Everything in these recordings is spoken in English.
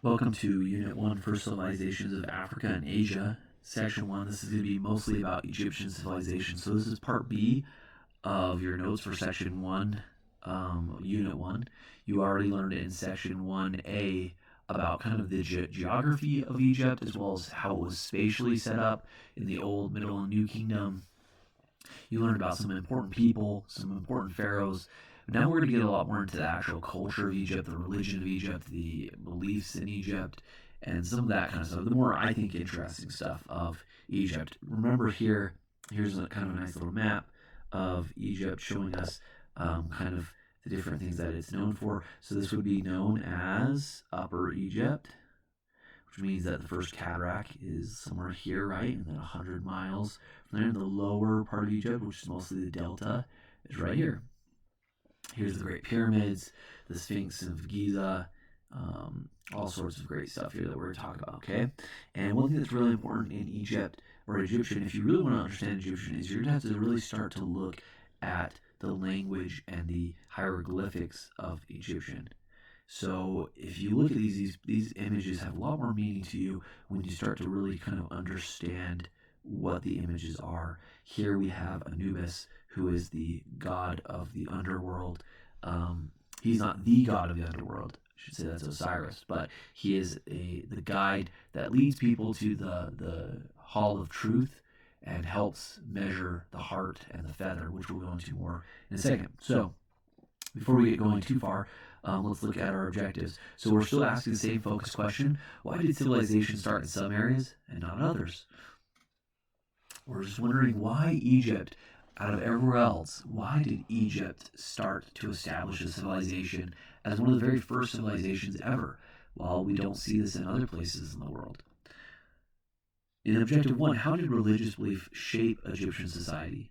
Welcome to Unit 1 for Civilizations of Africa and Asia, Section 1. This is going to be mostly about Egyptian civilization. So this is Part B of your notes for Section 1, Unit 1. You already learned in Section 1A about kind of the geography of Egypt, as well as how it was spatially set up in the Old, Middle, and New Kingdom. You learned about some important people, some important pharaohs. Now we're going to get a lot more into the actual culture of Egypt, the religion of Egypt, the beliefs in Egypt, and some of that kind of stuff. The more, I think, interesting stuff of Egypt. Remember here's a kind of a nice little map of Egypt showing us kind of the different things that it's known for. So this would be known as Upper Egypt, which means that the first cataract is somewhere here, right? And then 100 miles from there. The lower part of Egypt, which is mostly the delta, is right here. Here's the Great Pyramids, the Sphinx of Giza, all sorts of great stuff here that we're talking about, okay? And one thing that's really important in Egypt, or Egyptian, if you really want to understand Egyptian, is you're going to have to really start to look at the language and the hieroglyphics of Egyptian. So if you look at these images have a lot more meaning to you when you start to really kind of understand what the images are. Here we have Anubis, who is the god of the underworld. He's not the god of the underworld. I should say that's Osiris, but he is the guide that leads people to the Hall of Truth and helps measure the heart and the feather, which we'll go into more in a second. So before we get going too far, let's look at our objectives. So we're still asking the same focus question: why did civilization start in some areas and not others? We're just wondering why Egypt, out of everywhere else, why did Egypt start to establish a civilization as one of the very first civilizations ever? Well, we don't see this in other places in the world. In Objective 1, how did religious belief shape Egyptian society?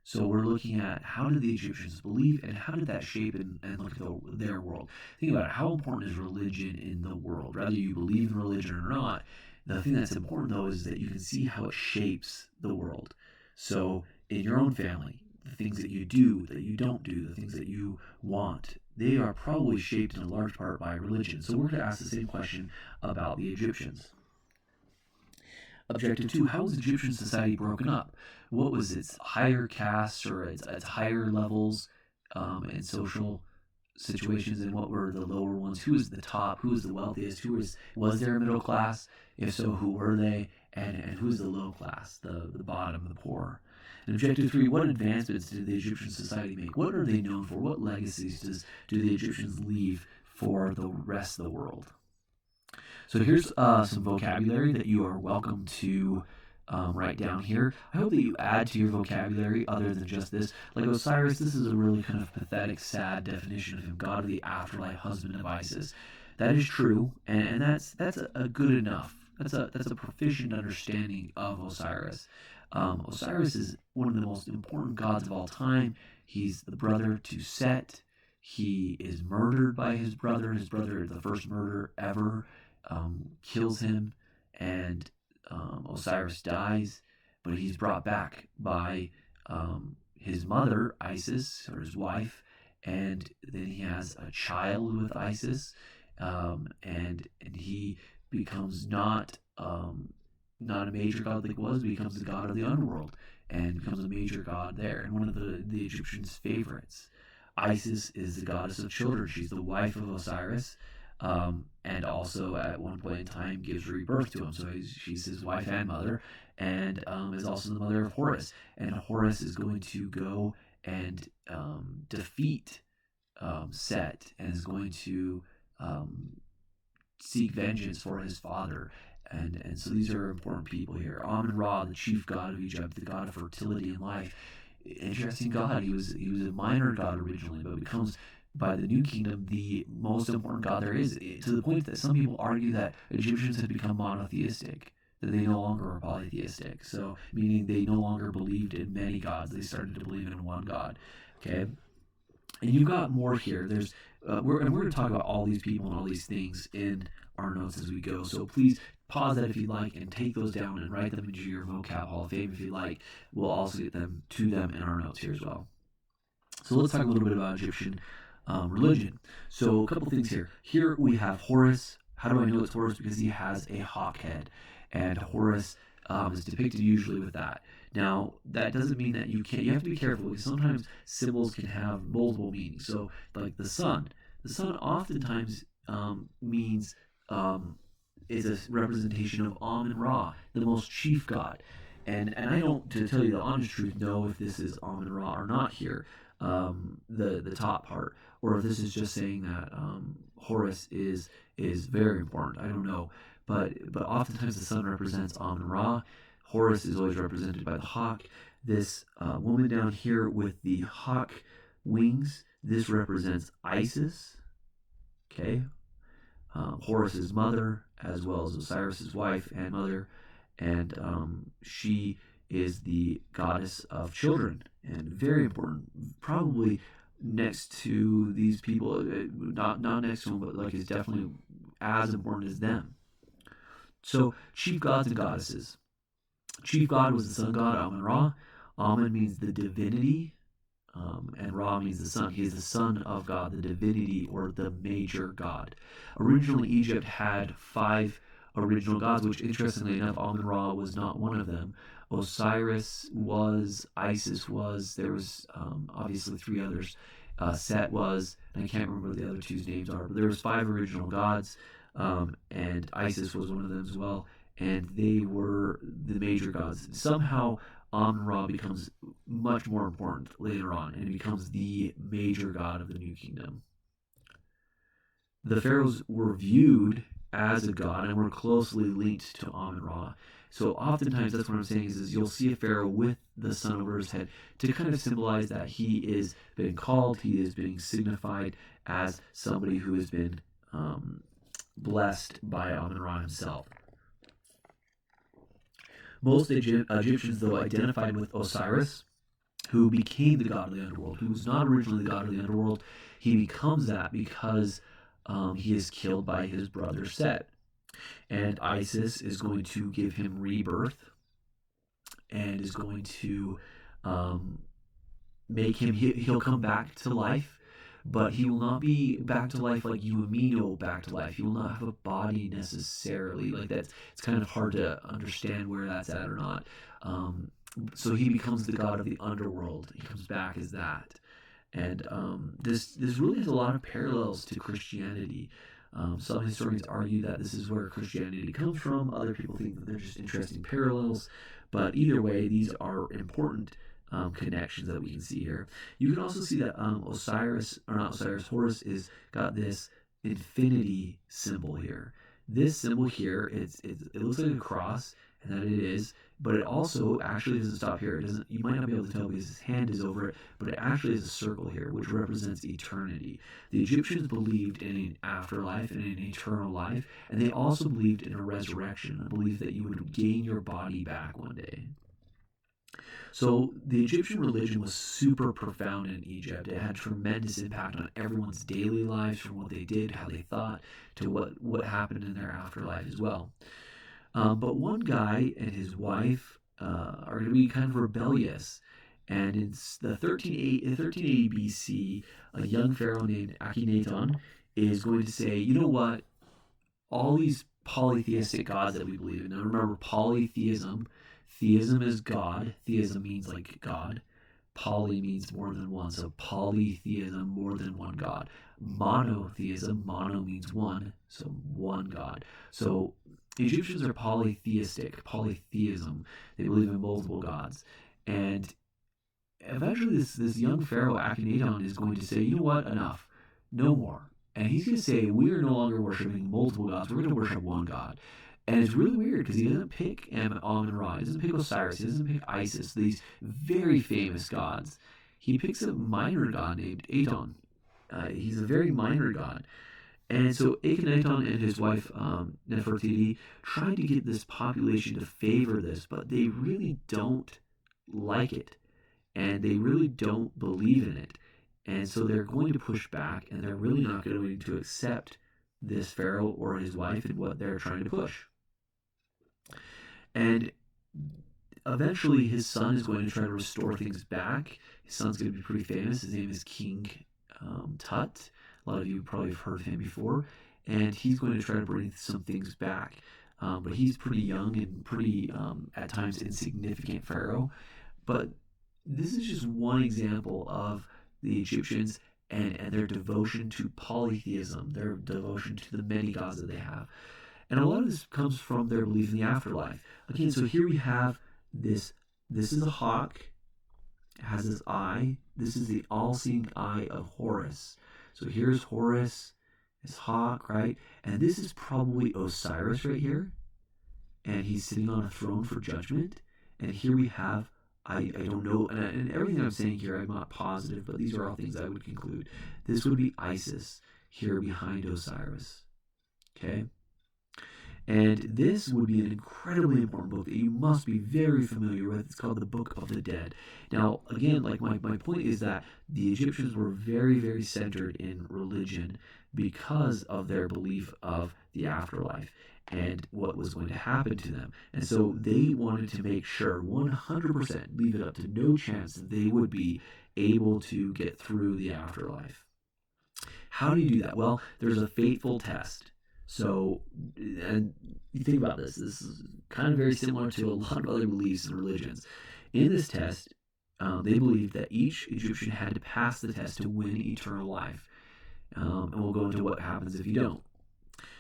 So we're looking at how did the Egyptians believe and how did that shape and look at their world. Think about it. How important is religion in the world? Whether you believe in religion or not, the thing that's important, though, is that you can see how it shapes the world. So in your own family, the things that you do, that you don't do, the things that you want, they are probably shaped in a large part by religion. So we're going to ask the same question about the Egyptians. Objective 2, how was Egyptian society broken up? What was its higher castes or its higher levels in social situations, and what were the lower ones? Who was the top? Who was the wealthiest? Was there a middle class? If so, who were they? And who's the low class, the bottom, the poor? And Objective 3, what advancements did the Egyptian society make? What are they known for? What legacies do the Egyptians leave for the rest of the world? So here's some vocabulary that you are welcome to write down here. I hope that you add to your vocabulary other than just this. Like Osiris, this is a really kind of pathetic, sad definition of him, god of the afterlife, husband of Isis. That is true, and that's a good enough. That's a proficient understanding of Osiris. Osiris is one of the most important gods of all time. He's the brother to Set. He is murdered by his brother. His brother, the first murder ever, kills him, and Osiris dies, but he's brought back by his mother, Isis, or his wife, and then he has a child with Isis, and he becomes not a major god like he was, but becomes the god of the underworld, and becomes a major god there, and one of the Egyptians' favorites. Isis is the goddess of children. She's the wife of Osiris, and also at one point in time gives rebirth to him. So she's his wife and mother, and is also the mother of Horus. And Horus is going to go and defeat Set, and is going to seek vengeance for his father. And so these are important people here. Amun-Ra, the chief god of Egypt, the god of fertility and life. Interesting god. He was a minor god originally, but becomes, by the New Kingdom, the most important god there is, to the point that some people argue that Egyptians had become monotheistic, that they no longer are polytheistic. So, meaning they no longer believed in many gods; they started to believe in one god. Okay, and you've got more here. There's we're going to talk about all these people and all these things in our notes as we go. So please pause that if you'd like, and take those down and write them into your vocab Hall of Fame if you'd like. We'll also get them to them in our notes here as well. So let's talk a little bit about Egyptian religion. So a couple things here. Here we have Horus, How do I know it's Horus? Because he has a hawk head, and Horus is depicted usually with that. Now, that doesn't mean that you can't. You have to be careful because sometimes symbols can have multiple meanings. So, like the sun. The sun oftentimes means is a representation of Amun-Ra, the most chief god. And I don't, to tell you the honest truth, know if this is Amun-Ra or not here, the top part, or if this is just saying that Horus is very important. I don't know, but oftentimes the sun represents Amun-Ra. Horus is always represented by the hawk. This woman down here with the hawk wings, this represents Isis. Okay, Horus's mother, as well as Osiris's wife and mother, and she is the goddess of children, and very important, probably next to these people, not next to them, but like is definitely as important as them. So chief gods and goddesses. Chief god was the sun god Amun-Ra. Amun means the divinity, and Ra means the sun. He is the son of God, the divinity, or the major god. Originally, Egypt had 5 original gods, which, interestingly enough, Amun-Ra was not one of them. Osiris was, Isis was, there was obviously 3 others. Set was, and I can't remember what the other 2's names are, but there was 5 original gods, and Isis was one of them as well, and they were the major gods. Somehow, Amun-Ra becomes much more important later on, and becomes the major god of the New Kingdom. The pharaohs were viewed as a god and were closely linked to Amun-Ra. So oftentimes, that's what I'm saying is you'll see a pharaoh with the sun over his head to kind of symbolize that he is being called, he is being signified as somebody who has been blessed by Amun-Ra himself. Most Egyptians, though, identified with Osiris, who became the god of the underworld, who was not originally the god of the underworld. He becomes that because he is killed by his brother Set. And Isis is going to give him rebirth and is going to make him, he'll come back to life, but he will not be back to life like you and me know back to life. He will not have a body necessarily. Like that, it's kind of hard to understand where that's at or not. So he becomes the god of the underworld. He comes back as that. And this really has a lot of parallels to Christianity. Some historians argue that this is where Christianity comes from. Other people think that they're just interesting parallels. But either way, these are important connections that we can see here. You can also see that Horus is got this infinity symbol here. This symbol here, it looks like a cross, and that it is, but it also actually doesn't stop here. It doesn't. You might not be able to tell because his hand is over it, but it actually is a circle here, which represents eternity. The Egyptians believed in an afterlife and an eternal life, and they also believed in a resurrection, a belief that you would gain your body back one day. So the Egyptian religion was super profound in Egypt. It had tremendous impact on everyone's daily lives, from what they did, how they thought, to what happened in their afterlife as well. But one guy and his wife are going to be kind of rebellious. And in the 1380 BC, a young pharaoh named Akhenaton is going to say, you know what, all these polytheistic gods that we believe in. Now remember, polytheism, theism is God, theism means like God, poly means more than one, so polytheism, more than one God. Monotheism, mono means one, so one God. So Egyptians are polytheistic, polytheism. They believe in multiple gods. And eventually this young pharaoh Akhenaton is going to say, you know what, enough, no more. And he's going to say, we are no longer worshiping multiple gods, we're going to worship one God. And it's really weird because he doesn't pick Amun-Ra, he doesn't pick Osiris, he doesn't pick Isis, these very famous gods. He picks a minor god named Aton. He's a very minor god. And so Akhenaton and his wife Nefertiti tried to get this population to favor this, but they really don't like it. And they really don't believe in it. And so they're going to push back, and they're really not going to accept this pharaoh or his wife and what they're trying to push. And eventually his son is going to try to restore things back. His son's going to be pretty famous. His name is King Tut. A A lot of you probably have heard of him before, and he's going to try to bring some things back. But he's pretty young and pretty, at times, insignificant pharaoh. But this is just one example of the Egyptians and their devotion to polytheism, their devotion to the many gods that they have. And a lot of this comes from their belief in the afterlife. Again, so here we have this. This is a hawk. It has this eye. This is the all-seeing eye of Horus. So here's Horus, his hawk, right? And this is probably Osiris right here. And he's sitting on a throne for judgment. And here we have, I don't know, and everything I'm saying here, I'm not positive, but these are all things I would conclude. This would be Isis here behind Osiris. Okay? And this would be an incredibly important book that you must be very familiar with. It's called the Book of the Dead. Now, again, like my point is that the Egyptians were very, very centered in religion because of their belief of the afterlife and what was going to happen to them. And so they wanted to make sure 100%, leave it up to no chance, that they would be able to get through the afterlife. How do you do that? Well, there's a fateful test. So, and you think about this is kind of very similar to a lot of other beliefs and religions. In this test, they believed that each Egyptian had to pass the test to win eternal life. And we'll go into what happens if you don't.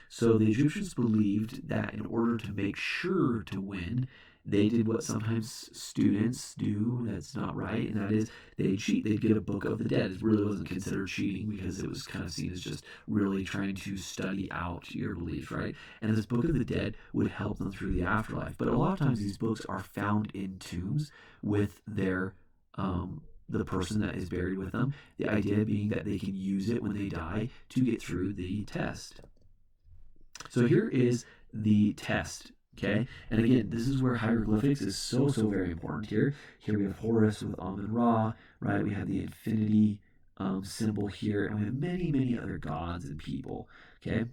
So the Egyptians believed that in order to make sure to win, they did what sometimes students do that's not right, and that is they'd cheat. They'd get a book of the dead. It really wasn't considered cheating because it was kind of seen as just really trying to study out your beliefs, right? And this book of the dead would help them through the afterlife. But a lot of times these books are found in tombs with their the person that is buried with them. The idea being that they can use it when they die to get through the test. So here is the test. Okay, and again, this is where hieroglyphics is so very important here. Here we have Horus with Amun-Ra, right? We have the infinity symbol here, and we have many other gods and people, okay?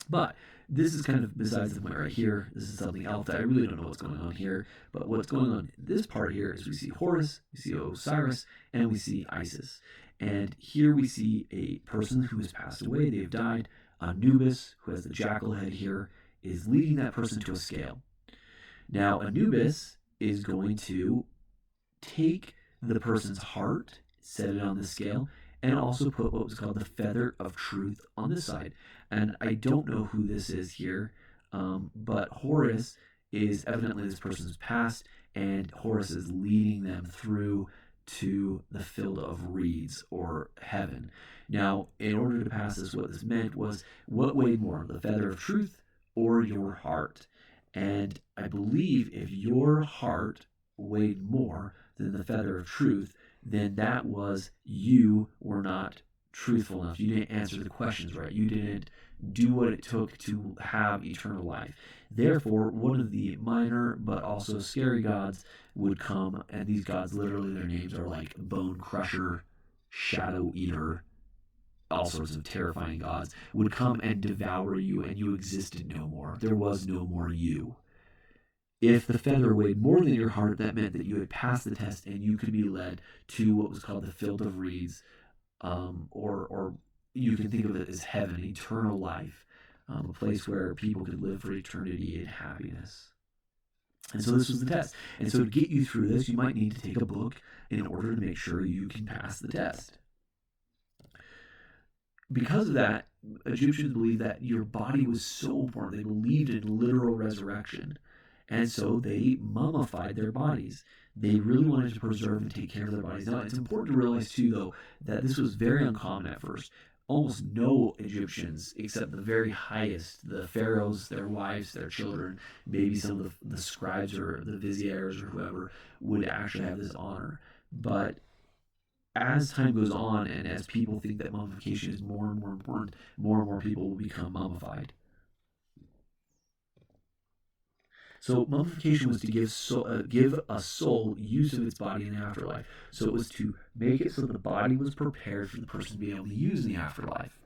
But this is kind of besides the point right here. This is something else. I really don't know what's going on here, but what's going on in this part here is we see Horus, we see Osiris, and we see Isis. And here we see a person who has passed away. They've died. Anubis, who has the jackal head here, is leading that person to a scale. Now, Anubis is going to take the person's heart, set it on the scale, and also put what was called the feather of truth on this side. And I don't know who this is here, but Horus is evidently this person's past, and Horus is leading them through to the field of reeds, or heaven. Now, in order to pass this, what this meant was, what weighed more, the feather of truth or your heart? And I believe if your heart weighed more than the feather of truth, then that was you were not truthful enough. You didn't answer the questions right. You didn't do what it took to have eternal life. Therefore, one of the minor but also scary gods would come, and these gods, literally their names are like Bone Crusher, Shadow Eater, all sorts of terrifying gods, would come and devour you, and you existed no more. There was no more you. If the feather weighed more than your heart, that meant that you had passed the test and you could be led to what was called the field of reeds, or you can think of it as heaven, eternal life, a place where people could live for eternity in happiness. And so this was the test. And so to get you through this, you might need to take a book in order to make sure you can pass the test. Because of that, Egyptians believed that your body was so important. They believed in literal resurrection. And so they mummified their bodies. They really wanted to preserve and take care of their bodies. Now, it's important to realize, too, though, that this was very uncommon at first. Almost no Egyptians, except the very highest, the pharaohs, their wives, their children, maybe some of the scribes or the viziers or whoever, would actually have this honor. But as time goes on, and as people think that mummification is more and more important, more and more people will become mummified. So mummification was to give a soul use of its body in the afterlife. So it was to make it so the body was prepared for the person to be able to use in the afterlife.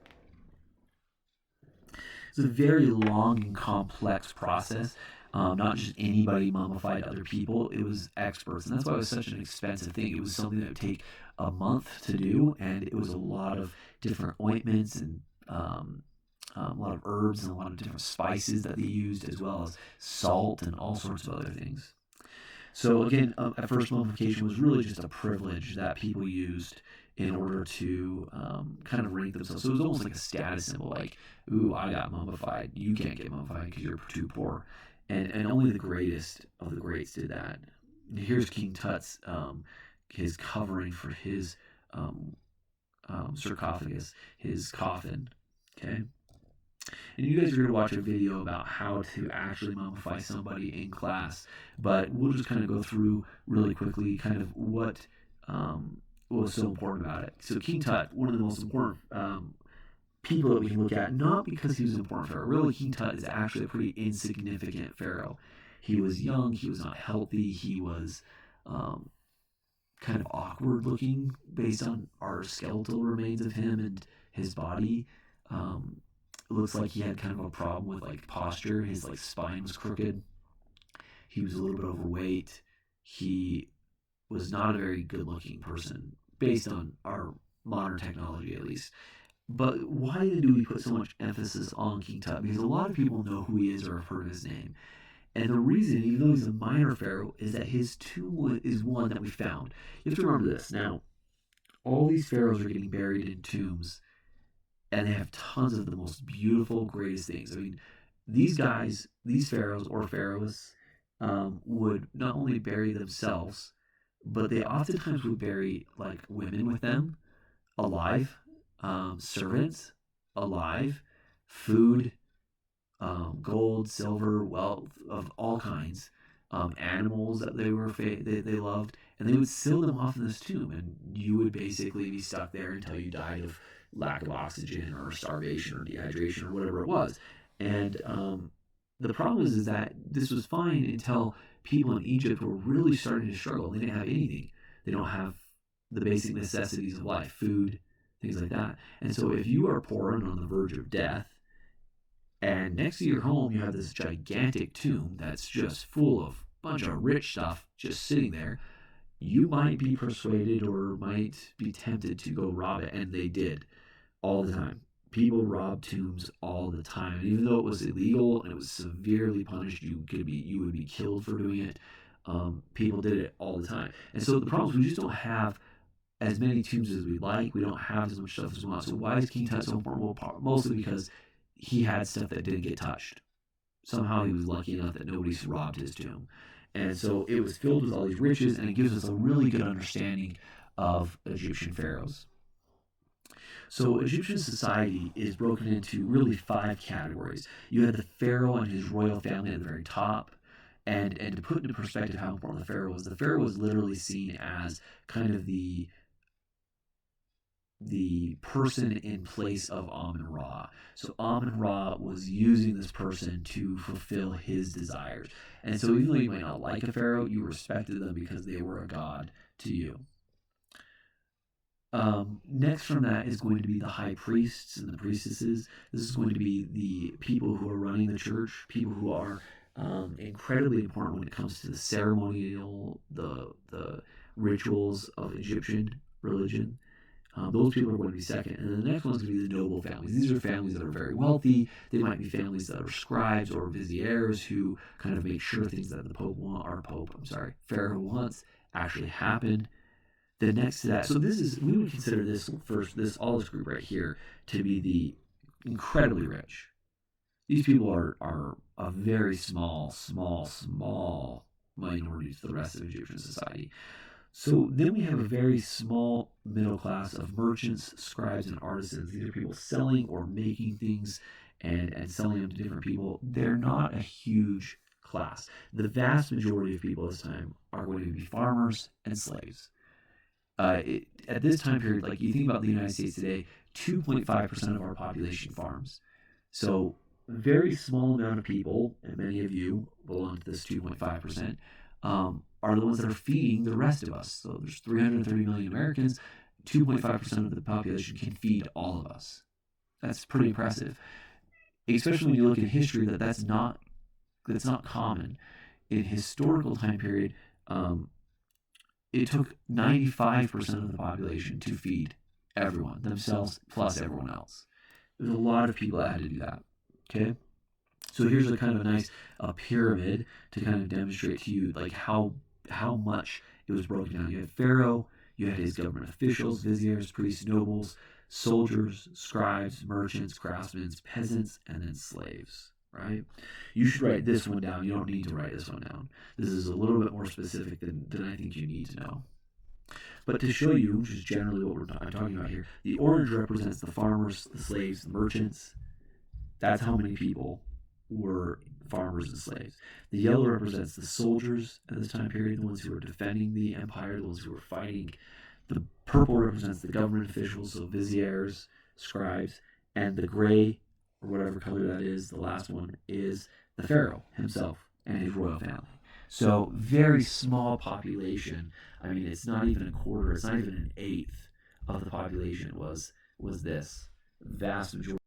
It's a very long and complex process. Not just anybody mummified other people. It was experts, and that's why it was such an expensive thing. It was something that would take a month to do, and it was a lot of different ointments and a lot of herbs and a lot of different spices that they used, as well as salt and all sorts of other things. So again, at first, mummification was really just a privilege that people used in order to kind of rank themselves. So it was almost like a status symbol, like, ooh, I got mummified. You can't get mummified because you're too poor. And only the greatest of the greats did that. Here's King Tut's his covering for his sarcophagus, his coffin. Okay. And you guys are going to watch a video about how to actually mummify somebody in class, but we'll just kind of go through really quickly kind of what was so important about it. So King Tut, one of the most important people that we can look at, not because he was an important pharaoh. Really, King Tut is actually a pretty insignificant pharaoh. He was young, he was not healthy, he was kind of awkward looking based on our skeletal remains of him and his body. It looks like he had kind of a problem with like posture. His like spine was crooked. He was a little bit overweight. He was not a very good looking person based on our modern technology, at least. But why do we put so much emphasis on King Tut? Because a lot of people know who he is or have heard his name. And the reason, even though he's a minor pharaoh, is that his tomb is one that we found. You have to remember this. Now, all these pharaohs are getting buried in tombs, and they have tons of the most beautiful, greatest things. I mean, these guys, these pharaohs or pharaohs, would not only bury themselves, but they oftentimes would bury like women with them, alive, servants, alive, food, gold, silver, wealth of all kinds, animals that they loved, and they would seal them off in this tomb, and you would basically be stuck there until you died of lack of oxygen or starvation or dehydration or whatever it was. And the problem is that this was fine until people in Egypt were really starting to struggle. They didn't have anything. They don't have the basic necessities of life, food, things like that. And so if you are poor and on the verge of death, and next to your home you have this gigantic tomb that's just full of a bunch of rich stuff just sitting there, you might be persuaded or might be tempted to go rob it. And they did all the time. People robbed tombs all the time. And even though it was illegal and it was severely punished, you would be killed for doing it. People did it all the time. And so the problem is we just don't have as many tombs as we'd like. We don't have as much stuff as we want. So why is King Tut so important? Well, mostly because he had stuff that didn't get touched. Somehow he was lucky enough that nobody robbed his tomb. And so it was filled with all these riches, and it gives us a really good understanding of Egyptian pharaohs. So Egyptian society is broken into really 5 categories. You had the pharaoh and his royal family at the very top. And to put into perspective how important the pharaoh was literally seen as kind of the person in place of Amun-Ra. So Amun-Ra was using this person to fulfill his desires. And so even though you might not like a pharaoh, you respected them because they were a god to you. Next from that is going to be the high priests and the priestesses. This is going to be the people who are running the church, people who are incredibly important when it comes to the ceremonial, the rituals of Egyptian religion. Those people are going to be second. And then the next one's going to be the noble families. These are families that are very wealthy. They might be families that are scribes or viziers who kind of make sure things that the Pharaoh wants actually happen. The next to that, so we would consider this group right here to be the incredibly rich. These people are a very small minority to the rest of Egyptian society. So then we have a very small middle class of merchants, scribes, and artisans. These are people selling or making things and selling them to different people. They're not a huge class. The vast majority of people this time are going to be farmers and slaves. At this time period, like you think about the United States today, 2.5% of our population farms. So a very small amount of people, and many of you belong to this 2.5%, are the ones that are feeding the rest of us. So there's 330 million Americans. 2.5% of the population can feed all of us. That's pretty impressive, especially when you look at history. That's not common. In historical time period, it took 95% of the population to feed everyone, themselves plus everyone else. There's a lot of people that had to do that. Okay, so here's a kind of a nice pyramid to kind of demonstrate to you like how much it was broken down. You had Pharaoh, you had his government officials, viziers, priests, nobles, soldiers, scribes, merchants, craftsmen, peasants, and then slaves. Right? You should write this one down. You don't need to write this one down. This is a little bit more specific than I think you need to know. But to show you, which is generally what I'm talking about here, the orange represents the farmers, the slaves, the merchants. That's how many people were farmers and slaves. The yellow represents the soldiers at this time period, the ones who were defending the empire, the ones who were fighting. The purple represents the government officials, so viziers, scribes, and the gray, or whatever color that is, the last one, is the pharaoh himself and his royal family. So very small population. I mean, it's not even a quarter, it's not even an eighth of the population was this. Vast majority